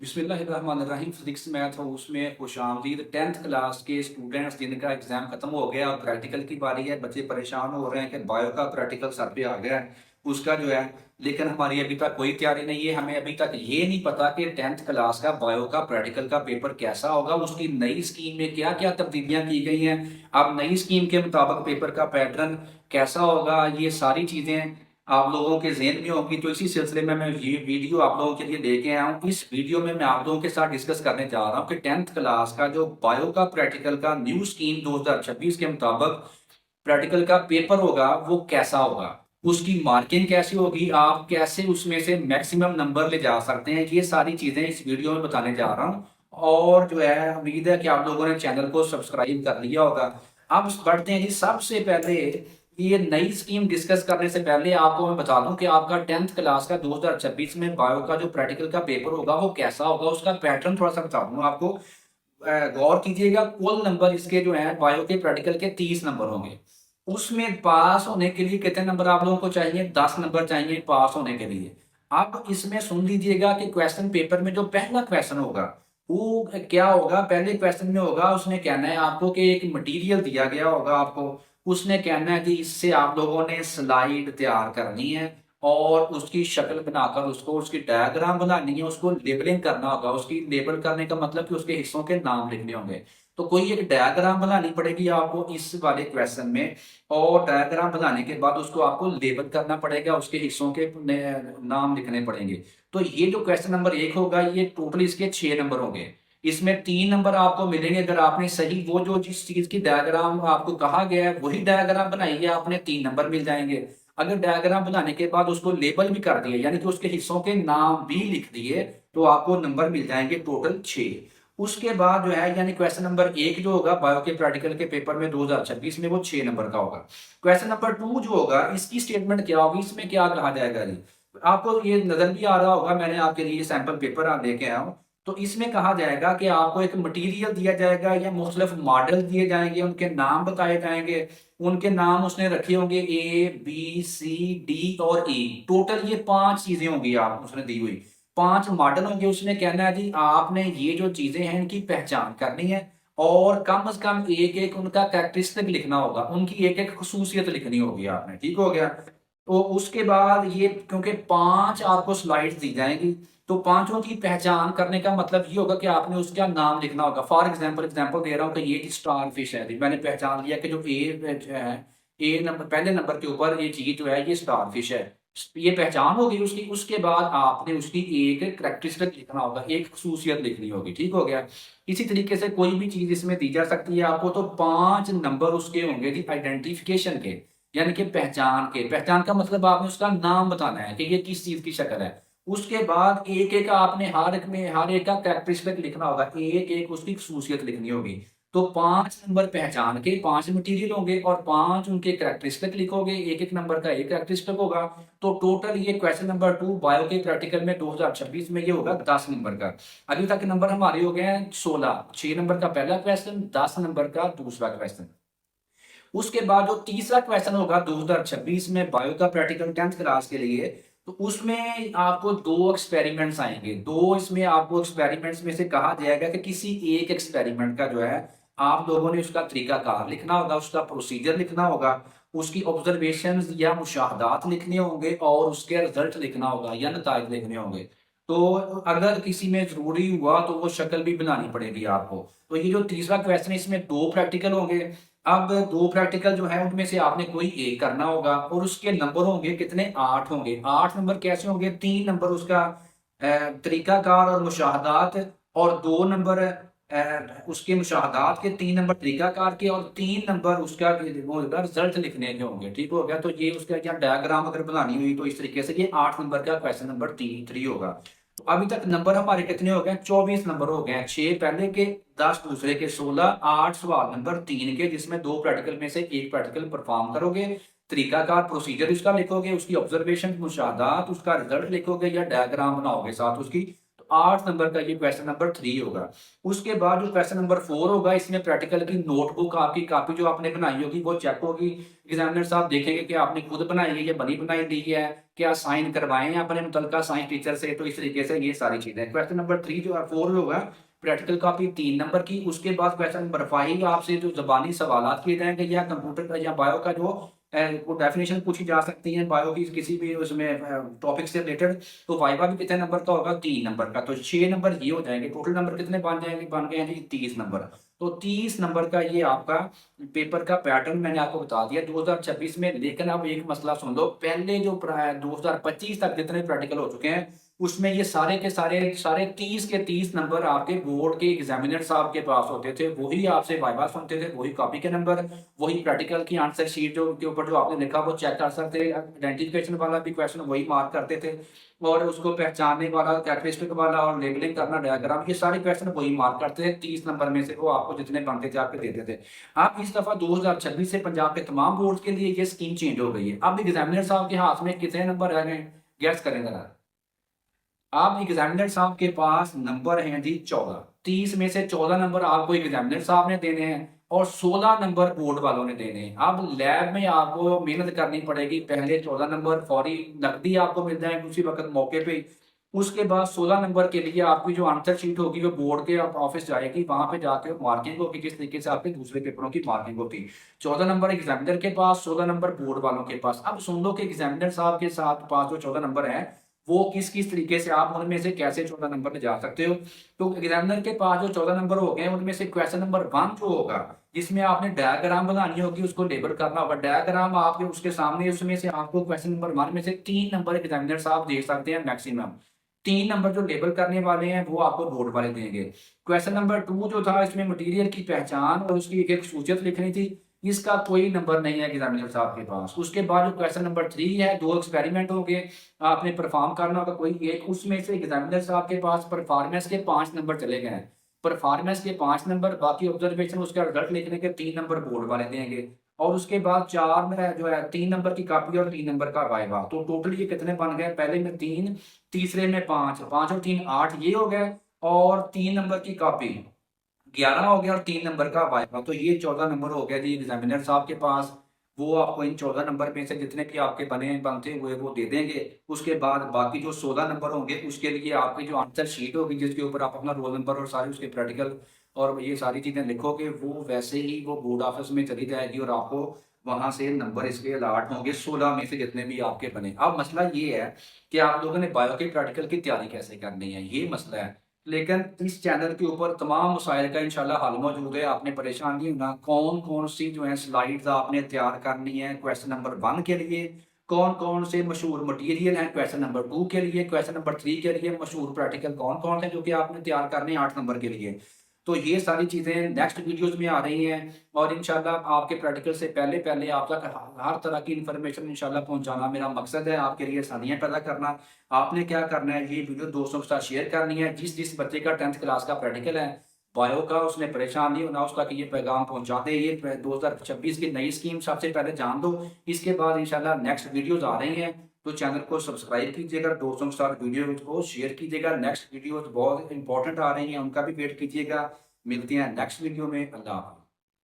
बिस्मिल्लाहिर्रहमानिर्रहीम। Physics math हो उसमें खुशामदीद। 10th क्लास के स्टूडेंट्स जिनका एग्जाम खत्म हो गया और प्रैक्टिकल की बारी है, बच्चे परेशान हो रहे हैं कि बायो का प्रैक्टिकल सर पे आ गया है उसका जो है। लेकिन हमारी अभी तक कोई तैयारी नहीं है। हमें अभी तक ये नहीं पता कि 10th क्लास का बायो का प्रैक्टिकल का पेपर कैसा होगा, उसकी नई स्कीम में क्या क्या तब्दीलियां की गई हैं। अब नई स्कीम के मुताबिक पेपर का पैटर्न कैसा होगा, ये सारी चीजें आप लोगों के ज़हन में होगी। तो इसी सिलसिले में मैं ये वीडियो आप लोगों के लिए लेके आया हूँ। इस वीडियो में मैं आप लोगों के साथ डिस्कस करने जा रहा हूँ कि 10th क्लास का जो बायो का प्रैक्टिकल का न्यू स्कीम 2026 के मुताबिक प्रैक्टिकल का पेपर होगा वो कैसा होगा, उसकी मार्किंग कैसी होगी, आप कैसे उसमें से मैक्सिमम नंबर ले जा सकते हैं। ये सारी चीज़ें इस वीडियो में बताने जा रहा हूँ। और जो है उम्मीद है कि आप लोगों ने चैनल को सब्सक्राइब कर लिया होगा। अब बढ़ते हैं जी। सबसे पहले ये नई स्कीम डिस्कस करने से पहले आपको मैं बता दूं कि आपका 10th क्लास का 2026 में बायो का जो प्रैक्टिकल का पेपर होगा वो कैसा होगा, उसका पैटर्न थोड़ा सा बता दूंगा आपको। गौर कीजिएगा। कुल नंबर इसके जो है बायो के प्रैक्टिकल के 30 नंबर होंगे। उसमें पास होने के लिए कितने नंबर आप लोगों को चाहिए? 10 नंबर चाहिए पास होने के लिए। अब इसमें सुन लीजिएगा कि क्वेश्चन पेपर में जो पहला क्वेश्चन होगा वो क्या होगा। पहले क्वेश्चन में होगा, उसने कहना है आपको कि एक मटेरियल दिया गया होगा आपको। उसने कहना है कि इससे आप लोगों ने स्लाइड तैयार करनी है और उसकी शक्ल बनाकर उसको उसकी डायग्राम बनानी है, उसको लेबलिंग करना होगा। उसकी लेबल करने का मतलब कि उसके हिस्सों के नाम लिखने होंगे। तो कोई एक डायग्राम बनानी पड़ेगी आपको इस वाले क्वेश्चन में। और डायग्राम बनाने के बाद उसको आपको लेबल करना पड़ेगा, उसके हिस्सों के नाम लिखने पड़ेंगे। तो ये जो क्वेश्चन नंबर 1 होगा, ये टोटल इसके 6 नंबर होंगे। इसमें 3 नंबर आपको मिलेंगे अगर आपने सही वो जो जिस चीज की डायग्राम आपको कहा गया है वही डायग्राम बनाई है, आपने 3 नंबर मिल जाएंगे। अगर डायग्राम बनाने के बाद उसको लेबल भी कर दिए, यानी कि उसके हिस्सों के नाम भी लिख दिए, तो आपको नंबर मिल जाएंगे टोटल 6। उसके बाद जो है यानी क्वेश्चन नंबर 1 जो होगा बायो के प्रैक्टिकल के पेपर में 2026 में, वो 6 नंबर का होगा। क्वेश्चन नंबर 2 जो होगा, इसकी स्टेटमेंट क्या होगी, इसमें क्या कहा जाएगा जी। आपको ये नजर भी आ रहा होगा, मैंने आपके लिए सैंपल पेपर लेके आया हूँ। तो इसमें कहा जाएगा कि आपको एक मटेरियल दिया जाएगा या मुख्तलिफ मॉडल दिए जाएंगे, उनके नाम बताए जाएंगे। उनके नाम उसने रखे होंगे A B C D और E। टोटल ये 5 चीजें होंगी आप उसने दी हुई। 5 मॉडल होंगे। उसने कहना है जी आपने ये जो चीजें हैं इनकी पहचान करनी है और कम से कम एक एक उनका कैरेक्टरिस्टिक लिखना होगा, उनकी एक एक खसूसियत लिखनी होगी आपने। ठीक हो गया। तो उसके बाद ये क्योंकि 5 आपको स्लाइड्स दी जाएंगी, तो पांचों की पहचान करने का मतलब ये होगा कि आपने उसका नाम लिखना होगा। फॉर एग्जाम्पल एग्जाम्पल दे रहा हूँ कि ये स्टार फिश है। मैंने पहचान लिया कि जो है, ए नंबर पहले नंबर के ऊपर ये चीज जो है ये स्टार फिश है। ये पहचान होगी उसकी। उसके बाद आपने उसकी एक करेक्टरिस्टिक लिखना होगा, एक खसूसियत लिखनी होगी। ठीक हो गया। इसी तरीके से कोई भी चीज इसमें दी जा सकती है आपको। तो 5 नंबर उसके होंगे जी आइडेंटिफिकेशन के, यानी कि पहचान के। पहचान का मतलब आपने उसका नाम बताना है कि ये किस चीज की शक्ल है। उसके बाद एक एक आपने हर एक का कैरेक्टरिस्टिक लिखना होगा, एक एक उसकी खसूसियत लिखनी होगी। तो 5 नंबर पहचान के, 5 मटेरियल होंगे और 5 उनके कैरेक्टरिस्टिक लिखोगे। एक एक नंबर का एक कैरेक्टरिस्टिक होगा। तो टोटल ये क्वेश्चन नंबर 2 बायो के प्रैक्टिकल में 2026 में ये होगा 10 नंबर का। अभी तक नंबर हमारे हो गए हैं 16। 6 नंबर का पहला क्वेश्चन, 10 नंबर का दूसरा क्वेश्चन। उसके बाद जो तीसरा क्वेश्चन होगा 2026 में बायो का प्रैक्टिकल 10th क्लास के लिए, तो उसमें आपको 2 एक्सपेरिमेंट्स आएंगे। 2 इसमें आपको एक्सपेरिमेंट्स में से कहा जाएगा कि किसी एक एक्सपेरिमेंट का जो है आप लोगों ने उसका तरीकाकार लिखना होगा, उसका प्रोसीजर लिखना होगा, उसकी ऑब्जर्वेशंस या मुशाहदात लिखने होंगे और उसके रिजल्ट लिखना होगा या नताइज लिखने होंगे। तो अगर किसी में जरूरी हुआ तो वो शक्ल भी बनानी पड़ेगी आपको। तो ये जो तीसरा क्वेश्चन है इसमें 2 प्रैक्टिकल होंगे। अब 2 प्रैक्टिकल जो है उनमें से आपने कोई एक करना होगा और उसके नंबर होंगे कितने? 8 होंगे। 8 नंबर कैसे होंगे? 3 नंबर उसका तरीकाकार और मुशाहदात, और 2 नंबर उसके मुशाहदात के, 3 नंबर तरीकाकार के और 3 नंबर उसका वो होगा रिजल्ट लिखने के होंगे। ठीक हो गया। तो ये उसका क्या डायग्राम अगर बनानी हुई तो इस तरीके से ये 8 नंबर का क्वेश्चन नंबर 3 होगा। तो अभी तक नंबर हमारे कितने हो गए? 24 नंबर हो गए हैं। 6 पहले के, 10 दूसरे के, 16, 8 सवाल नंबर 3 के, जिसमें 2 प्रैक्टिकल में से एक प्रैक्टिकल परफॉर्म करोगे। तरीकाकार प्रोसीजर उसका लिखोगे, उसकी ऑब्जर्वेशन मुशाहदात, उसका रिजल्ट लिखोगे या डायग्राम बनाओगे साथ उसकी। तो 8 नंबर का ये क्वेश्चन नंबर 3 होगा। उसके बाद जो क्वेश्चन नंबर 4 होगा, इसमें प्रैक्टिकल की नोटबुक, आपकी कॉपी जो आपने बनाई होगी वो चेक होगी। एग्जामिनर साहब देखेंगे कि आपने खुद बनाई है या बनी बनाई ली है, क्या साइन करवाए हैं अपने मुतलका साइंस टीचर से। तो इस तरीके से ये सारी चीजें, क्वेश्चन नंबर 3 जो है 4 होगा प्रैक्टिकल कॉपी 3 नंबर की। उसके बाद क्वेश्चन नंबर 5 आपसे जो ज़बानी सवालात किए जाएंगे या कंप्यूटर का या बायो का जो वो डेफिनेशन पूछी जा सकती है बायो की किसी भी उसमें टॉपिक से रिलेटेड। तो वाइवा भी कितने नंबर का होगा, 3 नंबर का। तो 6 नंबर ये हो जाएंगे। टोटल नंबर कितने बन जाएंगे, बन गए हैं जी 30 नंबर। तो 30 नंबर का ये आपका पेपर का पैटर्न मैंने आपको बता दिया 2026 में। लेकिन अब एक मसला सुन लो, पहले जो 2025 तक जितने प्रैक्टिकल हो चुके हैं उसमें ये सारे के सारे 30 के 30 नंबर आपके बोर्ड के एग्जामिनर साहब के पास होते थे। वही आपसे वाइवा सुनते थे, वही कॉपी के नंबर, वही प्रैक्टिकल की आंसर शीट जो के ऊपर जो आपने लिखा वो चेक कर सकते थे। आइडेंटिफिकेशन वाला भी क्वेश्चन वही मार्क करते थे, और उसको पहचानने वाला, कैरेक्टरिस्टिक वाला और लेबलिंग करना, डायग्राम, ये सारे क्वेश्चन वही मार्क करते थे। 30 नंबर में से वो आपको जितने बनते थे आपके देते थे। अब इस दफा 2026 से पंजाब के तमाम बोर्ड के लिए ये स्कीम चेंज हो गई है। अब एग्जामिनर साहब के हाथ में कितने नंबर रह गए, गैस करें जरा। आप एग्जामिनर साहब के पास नंबर हैं जी 14। 30 में से 14 नंबर आपको एग्जामिनर साहब ने देने हैं और 16 नंबर बोर्ड वालों ने देने हैं। अब लैब में आपको मेहनत करनी पड़ेगी। पहले 14 नंबर फौरी नकदी आपको मिल जाएंगे उसी वक्त मौके पे। उसके बाद 16 नंबर के लिए आपकी जो आंसर शीट होगी वो बोर्ड के ऑफिस जाएगी, वहां पे जाके मार्किंग होगी किस तरीके से आपके दूसरे पेपरों की मार्किंग होती। 14 नंबर एग्जामिनर के पास, 16 नंबर बोर्ड वालों के पास। अब सुन लो कि एग्जामिनर साहब के साथ पास जो 14 नंबर है वो किस किस तरीके से आप उनमें से कैसे 14 नंबर पे जा सकते हो। तो एग्जामिनर के पास जो 14 नंबर हो गए उनमें से क्वेश्चन नंबर 1 जो होगा जिसमें आपने डायग्राम बनानी होगी, उसको लेबल करना होगा। डायग्राम आपके उसके सामने, उसमें से आपको क्वेश्चन नंबर 1 में से 3 नंबर एग्जामिनर साहब दे सकते हैं मैक्सिमम। 3 नंबर जो लेबल करने वाले हैं वो आपको बोर्ड वाले देंगे। क्वेश्चन नंबर 2 जो था इसमें मटेरियल की पहचान और उसकी एक खसूसियत लिखनी थी, इसका कोई नंबर नहीं है एग्जामिनर साहब के पास। उसके बाद जो क्वेश्चन नंबर 3 है, 2 एक्सपेरिमेंट हो गए, आपने परफॉर्म करना होगा कोई एक, उसमें से एग्जामिनर साहब के पास परफॉर्मेंस के 5 नंबर चले गए हैं। परफॉर्मेंस के 5 नंबर, बाकी ऑब्जर्वेशन उसका रिजल्ट लिखने के 3 नंबर बोर्ड वाले देंगे। और उसके बाद 4 में जो है 3 नंबर की कॉपी और 3 नंबर का वाइवा। तो टोटल ये कितने बन गए, पहले में 3, तीसरे में 5, 5 और 3 8 ये हो गए, और 3 नंबर की कॉपी 11 हो गया, और 3 नंबर का वाइवा। तो ये 14 नंबर हो गया जी एग्जामिनर साहब के पास। वो आपको इन 14 नंबर में से जितने भी आपके बनते हुए वो दे देंगे। उसके बाद बाकी जो 16 नंबर होंगे उसके लिए आपकी जो आंसर शीट होगी जिसके ऊपर आप अपना रोल नंबर और सारे उसके प्रैक्टिकल और ये सारी चीजें लिखोगे, वो वैसे ही वो बोर्ड ऑफिस में चली जाएगी और आपको वहां से नंबर इसके अलॉट होंगे 16 में से जितने भी आपके बने। अब मसला ये है कि आप लोगों ने बायो के प्रैक्टिकल की तैयारी कैसे करनी है, ये मसला है। लेकिन इस चैनल के ऊपर तमाम मसाइल का इंशाल्लाह हल मौजूद है। आपने परेशान नहीं होना। कौन कौन सी जो है स्लाइड्स आपने तैयार करनी है क्वेश्चन नंबर 1 के लिए, कौन कौन से मशहूर मटेरियल हैं क्वेश्चन नंबर 2 के लिए, क्वेश्चन नंबर 3 के लिए मशहूर प्रैक्टिकल कौन कौन से जो कि आपने तैयार करने हैं 8 नंबर के लिए। तो ये सारी चीज़ें नेक्स्ट वीडियोस में आ रही हैं, और इंशाल्लाह आपके प्रैक्टिकल से पहले पहले आप तक हर तरह की इन्फॉर्मेशन इंशाल्लाह पहुंचाना मेरा मकसद है, आपके लिए आसानियां पैदा करना। आपने क्या करना है, ये वीडियो दोस्तों के साथ शेयर करनी है। जिस जिस बच्चे का 10th क्लास का प्रैक्टिकल है बायो का, उसने परेशान नहीं होना, उसका कि ये पैगाम पहुंचा दे। ये 2026 की नई स्कीम सबसे पहले जान दो। इसके बाद इंशाल्लाह नेक्स्ट वीडियोज आ रही हैं, तो चैनल को सब्सक्राइब कीजिएगा, दोस्तों के साथ वीडियो को शेयर कीजिएगा। नेक्स्ट वीडियोज बहुत इंपॉर्टेंट आ रही हैं, उनका भी वेट कीजिएगा। मिलते हैं नेक्स्ट वीडियो में। अल्लाह हाफ़िज़।